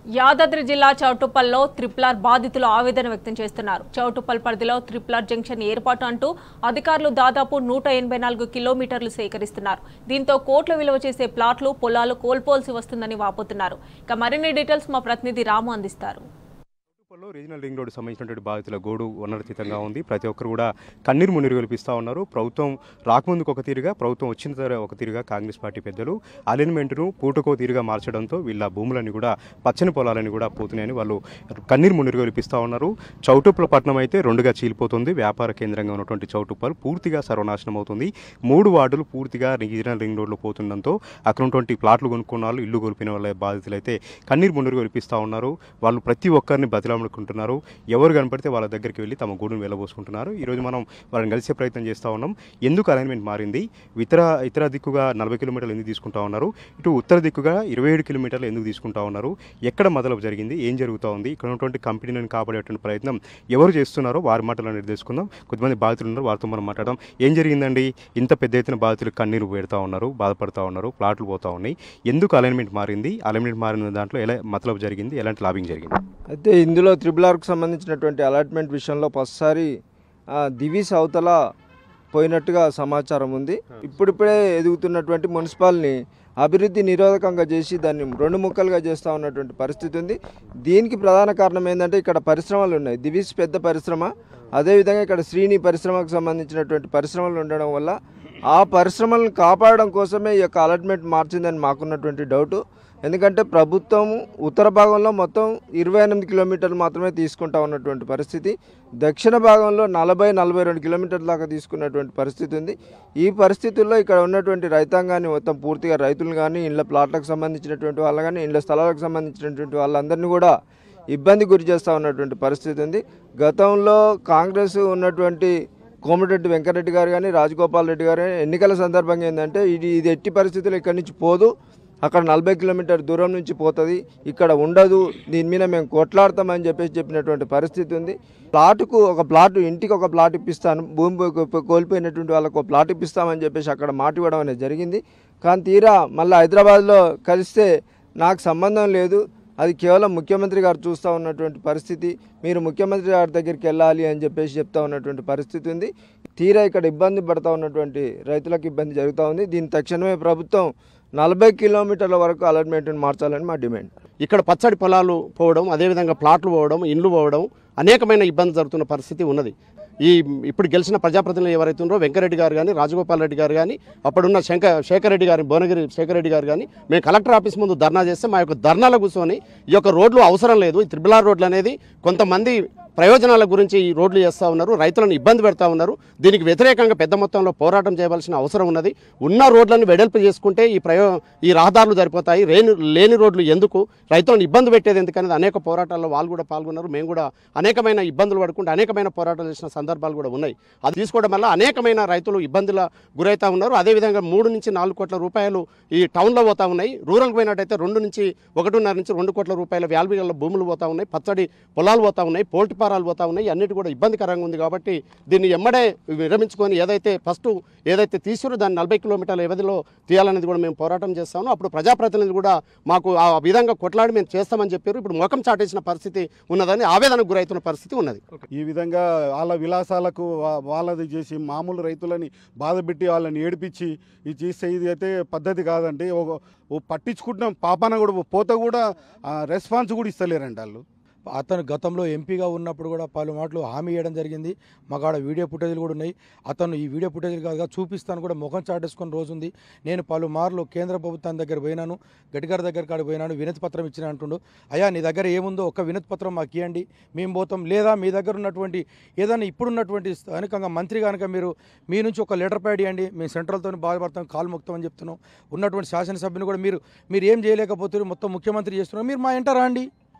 యాదాద్రి జిల్లా చౌటుప్పల్లో త్రిప్లార్ బాధితులు ఆవేదన వ్యక్తం చేస్తున్నారు. చౌటుప్పల్ పరిధిలో త్రిప్లార్ జంక్షన్ ఏర్పాటు అంటూ అధికారులు దాదాపు 184 కిలోమీటర్లు సేకరిస్తున్నారు. దీంతో కోట్ల విలువ చేసే ప్లాట్లు, పొలాలు కోల్పోల్సి వస్తుందని వాపోతున్నారు. ఇక మరిన్ని డీటెయిల్స్ మా ప్రతినిధి రాము అందిస్తారు. రీజనల్ రింగ్ రోడ్ సంబంధించినటువంటి బాధితుల గోడు వనరతీతంగా ఉంది. ప్రతి ఒక్కరు కూడా కన్నీరు మున్నీరు కల్పిస్తూ ఉన్నారు. ప్రభుత్వం రాకముందుకు ఒక తీరుగా, ప్రభుత్వం వచ్చిన తర్వాత ఒక తీరుగా కాంగ్రెస్ పార్టీ పెద్దలు అలైన్మెంట్ను పూటకో తీరుగా మార్చడంతో వీళ్ళ భూములన్నీ కూడా పచ్చని పొలాలని కూడా పోతున్నాయని వాళ్ళు కన్నీరు మున్నీరు కల్పిస్తూ ఉన్నారు. చౌటుప్పల పట్టణం అయితే రెండుగా చీలిపోతుంది. వ్యాపార కేంద్రంగా ఉన్నటువంటి చౌటుప్పల్ పూర్తిగా సర్వనాశనం అవుతుంది. 3 వార్డులు పూర్తిగా రీజనల్ రింగ్ రోడ్లో పోతుండడంతో అక్కడ ఉన్నటువంటి ప్లాట్లు కొనుక్కున్న వాళ్ళు, ఇల్లు కోల్పోయిన వాళ్ళ బాధితులు అయితే కన్నీరు మున్నీరు కల్పిస్తూ ఉన్నారు. వాళ్ళు ప్రతి ఒక్కరిని బతిలాడుకుంటున్నారు. ఎవరు కనపడితే వాళ్ళ దగ్గరికి వెళ్ళి తమ గూడును వెళ్ళబోసుకుంటున్నారు. ఈరోజు మనం వాళ్ళని కలిసే ప్రయత్నం చేస్తూ ఉన్నాం. ఎందుకు అలైన్మెంట్ మారింది, ఇతర దిక్కుగా 40 కిలోమీటర్లు ఎందుకు తీసుకుంటా ఉన్నారు, ఇటు ఉత్తర దిక్కుగా 27 కిలోమీటర్లు ఎందుకు తీసుకుంటా ఉన్నారు, ఎక్కడ మొదలు జరిగింది, ఏం జరుగుతూ ఉంది, ఇక్కడ ఉన్నటువంటి కంపెనీలను కాపాడేటువంటి ప్రయత్నం ఎవరు చేస్తున్నారో వారి మాటలను తెలుసుకుందాం. కొంతమంది బాధితులు ఉన్నారు, వారితో మనం మాట్లాడడం. ఏం జరిగిందండి, ఇంత పెద్ద ఎత్తున బాధితులు కన్నీరు పెడతా ఉన్నారు, బాధపడతా ఉన్నారు, ప్లాట్లు పోతా ఉన్నాయి, ఎందుకు అలైన్మెంట్ మారింది, అలైన్మెంట్ మారిన దాంట్లో ఎలా మొదలు జరిగింది, ఎలాంటి లాబింగ్ జరిగింది? అయితే ఇందులో త్రిబుల్-ఆర్కు సంబంధించినటువంటి అలాట్మెంట్ విషయంలో ఫస్ట్సారి దివీస్ అవతల పోయినట్టుగా సమాచారం ఉంది. ఇప్పుడిప్పుడే ఎదుగుతున్నటువంటి మున్సిపాల్ని అభివృద్ధి నిరోధకంగా చేసి దాన్ని 2 ముక్కలుగా చేస్తూ ఉన్నటువంటి పరిస్థితి ఉంది. దీనికి ప్రధాన కారణం ఏంటంటే ఇక్కడ పరిశ్రమలు ఉన్నాయి. దివీస్ పెద్ద పరిశ్రమ, అదేవిధంగా ఇక్కడ శ్రీని పరిశ్రమకు సంబంధించినటువంటి పరిశ్రమలు ఉండడం వల్ల ఆ పరిశ్రమలను కాపాడడం కోసమే ఈ యొక్క అలాట్మెంట్ మార్చిందని మాకున్నటువంటి డౌటు. ఎందుకంటే ప్రభుత్వం ఉత్తర భాగంలో మొత్తం 28 కిలోమీటర్లు మాత్రమే తీసుకుంటా ఉన్నటువంటి పరిస్థితి, దక్షిణ భాగంలో 40-42 కిలోమీటర్ల దాకా తీసుకున్నటువంటి పరిస్థితి ఉంది. ఈ పరిస్థితుల్లో ఇక్కడ ఉన్నటువంటి రైతాంగాన్ని మొత్తం పూర్తిగా రైతులు కానీ, ఇళ్ల ప్లాట్లకు సంబంధించినటువంటి వాళ్ళు కానీ, ఇళ్ల స్థలాలకు సంబంధించినటువంటి వాళ్ళందరినీ కూడా ఇబ్బంది గురి చేస్తూ ఉన్నటువంటి పరిస్థితి ఉంది. గతంలో కాంగ్రెస్ ఉన్నటువంటి కోమటిరెడ్డి వెంకరెడ్డి గారు కానీ, రాజగోపాల్ రెడ్డి గారు ఎన్నికల సందర్భంగా ఏంటంటే ఇది ఎట్టి పరిస్థితుల్లో ఇక్కడి నుంచి పోదు, అక్కడ 40 కిలోమీటర్ దూరం నుంచి పోతుంది, ఇక్కడ ఉండదు, దీని మీద మేము కొట్లాడతామని చెప్పినటువంటి పరిస్థితి ఉంది. ఇంటికి ఒక ప్లాట్ ఇప్పిస్తాను, భూమి కోల్పోయినటువంటి వాళ్ళకు ఒక ప్లాట్ ఇప్పిస్తామని చెప్పేసి అక్కడ మాట ఇవ్వడం అనేది జరిగింది. కానీ తీరా మళ్ళీ హైదరాబాద్లో కలిస్తే నాకు సంబంధం లేదు, అది కేవలం ముఖ్యమంత్రి గారు చూస్తూ ఉన్నటువంటి పరిస్థితి, మీరు ముఖ్యమంత్రి గారి దగ్గరికి వెళ్ళాలి అని చెప్పేసి చెప్తా ఉన్నటువంటి పరిస్థితి ఉంది. తీరా ఇక్కడ ఇబ్బంది పడుతూ ఉన్నటువంటి రైతులకు ఇబ్బంది జరుగుతూ ఉంది. దీని తక్షణమే ప్రభుత్వం 40 కిలోమీటర్ల వరకు అలాట్మెంట్ని మార్చాలని మా డిమాండ్. ఇక్కడ పచ్చడి పొలాలు పోవడం, అదేవిధంగా ప్లాట్లు పోవడం, ఇండ్లు పోవడం, అనేకమైన ఇబ్బంది జరుగుతున్న పరిస్థితి ఉన్నది. ఇప్పుడు గెలిచిన ప్రజాప్రతినిధులు ఎవరైతే ఉన్నారో వెంకరెడ్డి గారు కానీ, రాజగోపాల్ రెడ్డి గారు కానీ, అప్పుడున్న శేఖర్ రెడ్డి గారు, భువనగిరి శేఖర్ రెడ్డి గారు కానీ, మేము కలెక్టర్ ఆఫీస్ ముందు ధర్నా చేస్తే మా యొక్క ధర్నాల కూర్చొని ఈ యొక్క రోడ్లు అవసరం లేదు, ఈ త్రిబుల్-ఆర్ రోడ్లు అనేది కొంతమంది ప్రయోజనాల గురించి ఈ రోడ్లు చేస్తూ ఉన్నారు, రైతులను ఇబ్బంది పెడతా ఉన్నారు, దీనికి వ్యతిరేకంగా పెద్ద మొత్తంలో పోరాటం చేయవలసిన అవసరం ఉన్నది. ఉన్న రోడ్లను వెడల్పు చేసుకుంటే ఈ రహదారులు సరిపోతాయి, లేని రోడ్లు ఎందుకు, రైతులను ఇబ్బంది పెట్టేది ఎందుకనేది అనేక పోరాటాల్లో వాళ్ళు కూడా పాల్గొన్నారు. మేము కూడా అనేకమైన ఇబ్బందులు పడుకుంటే అనేకమైన పోరాటాలు చేసిన సందర్భాలు కూడా ఉన్నాయి. అది తీసుకోవడం వల్ల అనేకమైన రైతులు ఇబ్బందుల గురవుతూ ఉన్నారు. అదేవిధంగా 3 నుంచి 4 కోట్ల రూపాయలు ఈ టౌన్లో పోతా ఉన్నాయి. రూరల్కి పోయినట్టయితే 2 నుంచి 1.5 నుంచి 2 కోట్ల రూపాయల వాల్యూల భూములు పోతా ఉన్నాయి, పచ్చడి పొలాలు పోతా ఉన్నాయి, పోల్ట్రీ ఫారాలు పోతా ఉన్నాయి. అన్నిటి కూడా ఇబ్బందికరంగా ఉంది. కాబట్టి దీన్ని ఎమ్మడే విరమించుకొని ఏదైతే తీసుకురో దాన్ని 40 కిలోమీటర్ల వ్యవధిలో తీయాలనేది కూడా మేము పోరాటం చేస్తాము. అప్పుడు ప్రజాప్రతినిధులు కూడా మాకు ఆ విధంగా కొట్లాడి మేము చేస్తామని చెప్పారు. ఇప్పుడు ముఖం చాటేసిన పరిస్థితి ఉన్నదని ఆవేదనకు గురవుతున్న పరిస్థితి ఉన్నది. ఈ విధంగా వాళ్ళ విలాసాలకు వాళ్ళది చేసి మామూలు రైతులని బాధపెట్టి వాళ్ళని ఏడిపించి ఇది చేస్తే ఇది అయితే పద్ధతి కాదండి. పట్టించుకుంటున్నాం పాపన కూడా పోతే కూడా రెస్పాన్స్ కూడా ఇస్తలేరండి వాళ్ళు. అతను గతంలో ఎంపీగా ఉన్నప్పుడు కూడా పలుమార్లు హామీ ఇవ్వడం జరిగింది. మాకు ఆడ వీడియో ఫుటేజ్లు కూడా ఉన్నాయి. అతను ఈ వీడియో ఫుటేజ్లు కాదుగా చూపిస్తాను కూడా ముఖం చాటేసుకుని రోజు ఉంది. నేను పలుమార్లు కేంద్ర ప్రభుత్వం దగ్గర పోయినాను, గడ్కరీ దగ్గర కాడికి పోయినాను, వినతి పత్రం ఇచ్చిన అంటుండు. అయ్యా నీ దగ్గర ఏముందో ఒక వినతి పత్రం మాకు ఇవ్వండి, మేము పోతాం, లేదా మీ దగ్గర ఉన్నటువంటి ఏదైనా ఇప్పుడున్నటువంటి స్థానికంగా మంత్రి కనుక మీ నుంచి ఒక లెటర్ ప్యాడ్ ఇవ్వండి, మేము సెంట్రల్తో బాధపడతాం, కాలు మొక్తాం అని చెప్తున్నాం. ఉన్నటువంటి శాసనసభ్యుని కూడా మీరు ఏం చేయలేకపోతే మొత్తం ముఖ్యమంత్రి చేస్తున్నారు, మీరు మా ఎంట రాండి,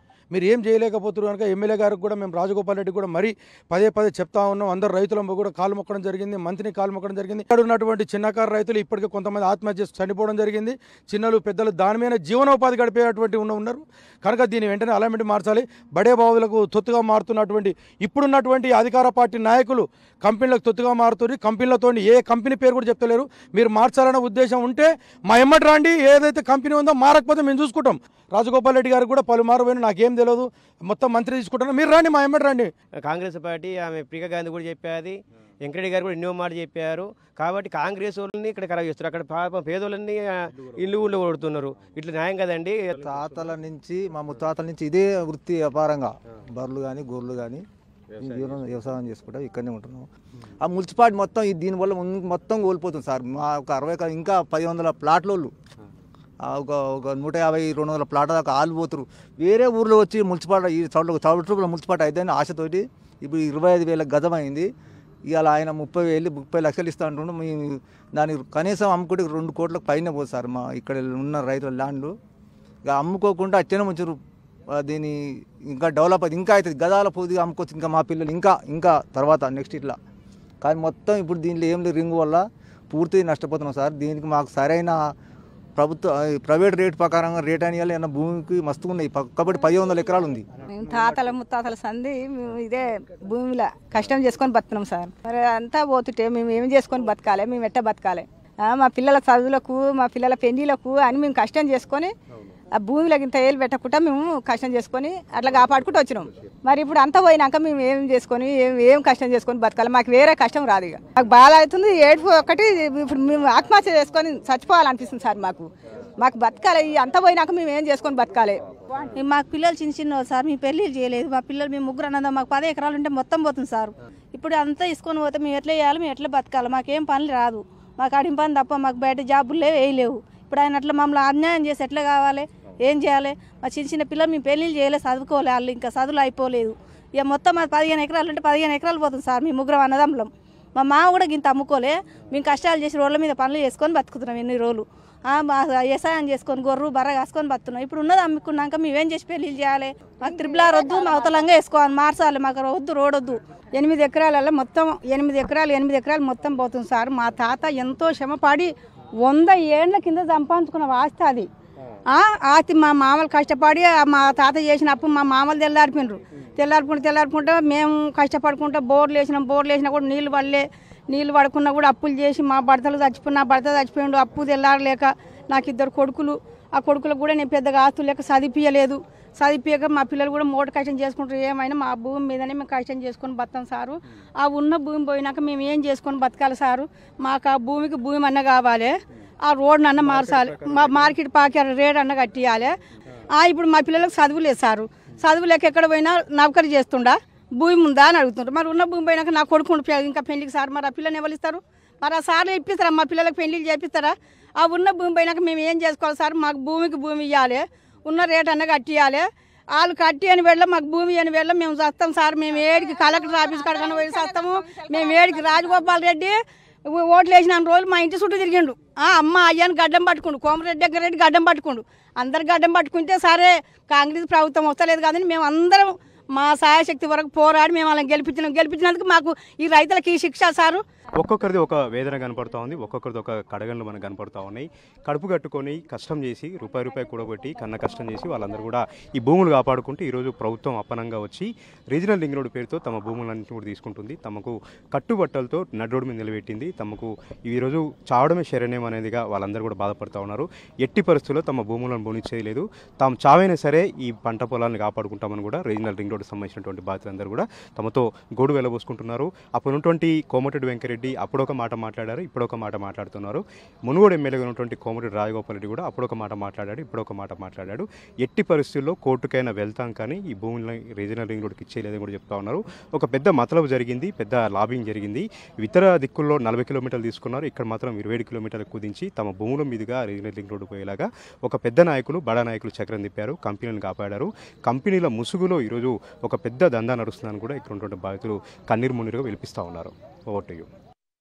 మీరు ఏం చేయలేకపోతున్నారు కనుక ఎమ్మెల్యే గారికి కూడా మేము రాజగోపాల్ రెడ్డి కూడా మరీ పదే చెప్తా ఉన్నాం. అందరు రైతులను కూడా కాలు మొక్కడం జరిగింది, మంత్రిని కాలు మొక్కడం జరిగింది. ఇక్కడ ఉన్నటువంటి చిన్నకారు రైతులు ఇప్పటికే కొంతమంది ఆత్మహత్య చనిపోవడం జరిగింది. చిన్నలు పెద్దలు దాని మీద జీవనోపాధి గడిపేటువంటి ఉన్నారు కనుక దీన్ని వెంటనే అలైన్మెంట్ మార్చాలి. బడే బావులకు తొత్తుగా మారుతున్నటువంటి ఇప్పుడున్నటువంటి అధికార పార్టీ నాయకులు కంపెనీలకు తొత్తుగా మారుతుంది. కంపెనీలతో ఏ కంపెనీ పేరు కూడా చెప్తలేరు. మీరు మార్చాలనే ఉద్దేశం ఉంటే మా ఎమ్మటి రండి, ఏదైతే కంపెనీ ఉందో మారకపోతే మేము చూసుకుంటాం. రాజగోపాల్ రెడ్డి గారు కూడా పలుమారు పోయిన నాకేం తెలియదు, మొత్తం మంత్రి తీసుకుంటాను, మీరు రండి మా ఎమ్మటి రండి. కాంగ్రెస్ పార్టీ ఆమె ప్రియాంక గాంధీ కూడా చెప్పేది, వెంకరెడ్డి గారు కూడా ఎన్నో మాట చెప్పారు. కాబట్టి కాంగ్రెస్ వాళ్ళని ఇక్కడ ఖరాబ్ చేస్తారు, అక్కడ పాపం పేదోళ్ళని ఇల్లు ఊళ్ళో కొడుతున్నారు. ఇట్లా న్యాయం కదండి. తాతల నుంచి మా ముత్తాతల నుంచి ఇదే వృత్తి వ్యాపారంగా బర్రెలు కానీ గొర్రెలు కానీ వ్యవసాయం చేసుకుంటాం, ఇక్కడనే ఉంటున్నాం. ఆ మున్సిపాలిటీ మొత్తం దీనివల్ల మొత్తం కోల్పోతుంది సార్. మా ఒక 60 ఇంకా 100 ప్లాట్ల వాళ్ళు ఒక 150-200 ప్లాట్ల దాకా ఆలు పోతురు. వేరే ఊర్లో వచ్చి మున్సిపాలిటీ ఈ చౌట్రూపుల మున్సిపాలిటీ అయితేనే ఆశతోటి ఇప్పుడు 25,000 గజం అయింది. ఇవాళ ఆయన 30 లక్షలు ఇస్తా అంటుండే. మేము దానికి కనీసం అమ్ముకుంటే 2 కోట్లకు పైన పోదు సార్. మా ఇక్కడ ఉన్న రైతుల ల్యాండ్లు ఇక అమ్ముకోకుండా అచ్చనే ముంచారు. దీని ఇంకా డెవలప్ అవుతుంది, ఇంకా అవుతుంది. గదాల పూర్తిగా అమ్ముకోవచ్చు ఇంకా మా పిల్లలు ఇంకా తర్వాత నెక్స్ట్ ఇట్లా. కానీ మొత్తం ఇప్పుడు దీంట్లో ఏం లేదు, రింగు వల్ల పూర్తిగా నష్టపోతున్నాం సార్. దీనికి మాకు సరైన ప్రైవేట్ రేట్ ప్రకారంగా రేట్ అని ఏమన్నా భూమికి మస్తుగా ఉన్నాయి. కాబట్టి 500 ఎకరాలు ఉంది. మేము తాతల ముత్తాతల సంది మేము ఇదే భూమిలో కష్టం చేసుకొని బతున్నాం సార్. మరి అంతా పోతుంటే మేము ఏం చేసుకొని బతకాలి, మేము ఎట్ట బతకాలి? మా పిల్లల చదువులకు, మా పిల్లల పెళ్లిలకు అని మేము కష్టం చేసుకొని ఆ భూమిలోకి ఇంత ఏళ్ళు పెట్టకుండా మేము కష్టం చేసుకొని అట్లా కాపాడుకుంటూ వచ్చినాం. మరి ఇప్పుడు అంతా పోయినాక మేము ఏం చేసుకొని ఏం కష్టం చేసుకొని బతకాలి? మాకు వేరే కష్టం రాదు. ఇక మాకు బాగా అవుతుంది, ఏడుపు ఒకటి. ఇప్పుడు మేము ఆత్మహత్య చేసుకొని చచ్చిపోవాలనిపిస్తుంది సార్. మాకు బతకాలి, అంతా పోయినాక మేము ఏం చేసుకొని బతకాలి? మాకు పిల్లలు చిన్న సార్, మేము పెళ్లి చేయలేదు. మా పిల్లలు మేము 3 అన్నదా, మాకు 10 ఎకరాలు ఉంటే మొత్తం పోతుంది సార్. ఇప్పుడు అంతా తీసుకొని పోతే మేము ఎట్లా చేయాలి, మేము ఎట్లా బతకాలి? మాకేం పనులు రాదు, మాకు అడిం పని తప్ప మాకు బయట జాబులు లేవు, వేయలేవు. ఇప్పుడు ఆయన అట్లా మమ్మల్ని అన్యాయం చేసి ఎట్లా కావాలి, ఏం చేయాలి? మా చిన్న పిల్లలు మేము పెళ్ళిళ్ళు చేయలేదు, చదువుకోలే, వాళ్ళు ఇంకా చదువులు అయిపోలేదు. ఇక మొత్తం మాది 15 ఎకరాలు ఉంటే 15 ఎకరాలు పోతుంది సార్. మేము 3 అన్నదమ్ములం. మా మామ కూడా ఇంత అమ్ముకోలే, మేము కష్టాలు చేసి రోడ్ల మీద పనులు చేసుకొని బతుకుతున్నాం ఎన్ని రోజులు. వ్యవసాయం చేసుకొని గొర్రెలు బర్ర కాసుకొని బతున్నాం. ఇప్పుడు ఉన్నది అమ్ముకున్నాక మేమేం చేసి పెళ్ళిళ్ళు చేయాలి? మాకు త్రిబులార్ వద్దు, మా అవతలంగా వేసుకోవాలి, మార్చాలి. మాకు వద్దు, రోడ్ వద్దు. 8 ఎకరాలలో మొత్తం 8 ఎకరాలు మొత్తం పోతుంది సార్. మా తాత ఎంతో శ్రమపడి 100 ఏళ్ల కింద సంపాదించుకున్న ఆస్తి అది. ఆస్తి మా మామలు కష్టపడి మా తాత చేసిన అప్పు మా మామలు తెల్లారుకుంటే మేము కష్టపడుకుంటూ బోర్లు వేసినా కూడా నీళ్ళు పడకున్నా కూడా అప్పులు చేసి మా భర్త చచ్చిపోయిండు. అప్పు తెల్లారలేక నాకు 2 కొడుకులు. ఆ కొడుకులకు కూడా నేను పెద్దగా ఆస్తులు లేక చదివిపోయాక మా పిల్లలు కూడా మోట కష్టం చేసుకుంటారు. ఏమైనా మా భూమి మీదనే మేము కష్టం చేసుకొని బతాం సారు. ఆ ఉన్న భూమి పోయినాక మేము ఏం చేసుకొని బతకాలి సారు? మాకు ఆ భూమికి భూమి అన్న కావాలి, ఆ రోడ్డు అన్న మార్చాలి, మా మార్కెట్ రేట్ అన్న కట్టియాలి. ఇప్పుడు మా పిల్లలకు చదువు లేదు సారు. చదువు లేక ఎక్కడ పోయినా నౌకరీ చేస్తుండా, భూమి ఉందా అని అడుగుతుంటారు. మరి ఉన్న భూమి పోయినాక నా కొడుకు ఇంకా పెళ్లికి సార్, మరి ఆ పిల్లని ఎవరు ఇస్తారు? మరి ఆ సార్లు ఇప్పిస్తారా? మా పిల్లలకు పెళ్లిళ్ళు చేపిస్తారా? ఆ ఉన్న భూమి పోయినాక మేము ఏం చేసుకోవాలి సార్? మాకు భూమికి భూమి ఇవ్వాలి, ఉన్న రేట్ అన్న కట్టియాలి. వాళ్ళు కట్టి అని వెళ్ళ మాకు భూమి అని వెళ్ళ మేము చస్తాం సార్. మేము ఏడికి కలెక్టర్ ఆఫీస్ కాడకన్నా పోయి చస్తాము. మేము ఏడికి రాజగోపాల్ రెడ్డి ఓట్లు వేసిన రోజులు మా ఇంటి చుట్టూ తిరిగిండు. అమ్మ అయ్యాన్ని గడ్డం పట్టుకుండు, కోమరెడ్డి దగ్గర రెడ్డి గడ్డం పట్టుకుండు. అందరు గడ్డం పట్టుకుంటే సరే కాంగ్రెస్ ప్రభుత్వం వస్తలేదు కాదని మేము అందరం మా సాయశక్తి వరకు పోరాడి మేము వాళ్ళని గెలిపించినందుకు మాకు ఈ రైతులకి ఈ శిక్ష సారు. ఒక్కొక్కరిది ఒక వేదన కనపడుతూ ఉంది, ఒక్కొక్కరిది ఒక కడగండ్లు మనకు కనపడుతూ ఉన్నాయి. కడుపు కట్టుకొని కష్టం చేసి రూపాయి కూడబెట్టి కన్న కష్టం చేసి వాళ్ళందరూ కూడా ఈ భూములు కాపాడుకుంటూ ఈరోజు ప్రభుత్వం అప్పనంగా వచ్చి రీజనల్ రింగ్ రోడ్ పేరుతో తమ భూములన్నింటినీ కూడా తీసుకుంటుంది. తమకు కట్టుబట్టలతో నడ్రోడ్డు మీద నిలబెట్టింది. తమకు ఈరోజు చావడమే శరణ్యం అనేదిగా వాళ్ళందరూ కూడా బాధపడుతూ ఉన్నారు. ఎట్టి పరిస్థితుల్లో తమ భూములను బోనిచ్చేది లేదు. తాము చావైనా సరే ఈ పంట పొలాలను కాపాడుకుంటామని కూడా రీజనల్ రింగ్ రోడ్డు సంబంధించినటువంటి బాధితులందరూ కూడా తమతో గోడు వెళ్లబోసుకుంటున్నారు. అప్పుడు ఉన్నటువంటి కోమటిరెడ్డి వెంకరెడ్డి అప్పుడొక మాట మాట్లాడారు, ఇప్పుడొక మాట మాట్లాడుతున్నారు. మునుగోడు ఎమ్మెల్యేగా ఉన్నటువంటి కోమటిరెడ్డి రాజగోపాల్ రెడ్డి కూడా అప్పుడొక మాట మాట్లాడాడు, ఇప్పుడొక మాట మాట్లాడాడు. ఎట్టి పరిస్థితుల్లో కోర్టుకైనా వెళ్తాం కానీ ఈ భూములను రీజనల్ రింగ్ రోడ్కి ఇచ్చేయలేదని కూడా చెప్తా ఉన్నారు. ఒక పెద్ద మతలబు జరిగింది, పెద్ద లాబింగ్ జరిగింది. ఇతర దిక్కుల్లో 40 కిలోమీటర్లు తీసుకున్నారు, ఇక్కడ మాత్రం 27 కిలోమీటర్లు కుదించి తమ భూముల మీదుగా రీజనల్ రింగ్ రోడ్డు పోయేలాగా ఒక పెద్ద నాయకులు, బడా నాయకులు చక్రం తిప్పారు, కంపెనీలను కాపాడారు. కంపెనీల ముసుగులో ఈరోజు ఒక పెద్ద దందా నడుస్తుందని కూడా ఇక్కడ ఉన్నటువంటి బాధితులు కన్నీరు మున్నీరుగా విలిపిస్తూ ఉన్నారు. Over to you.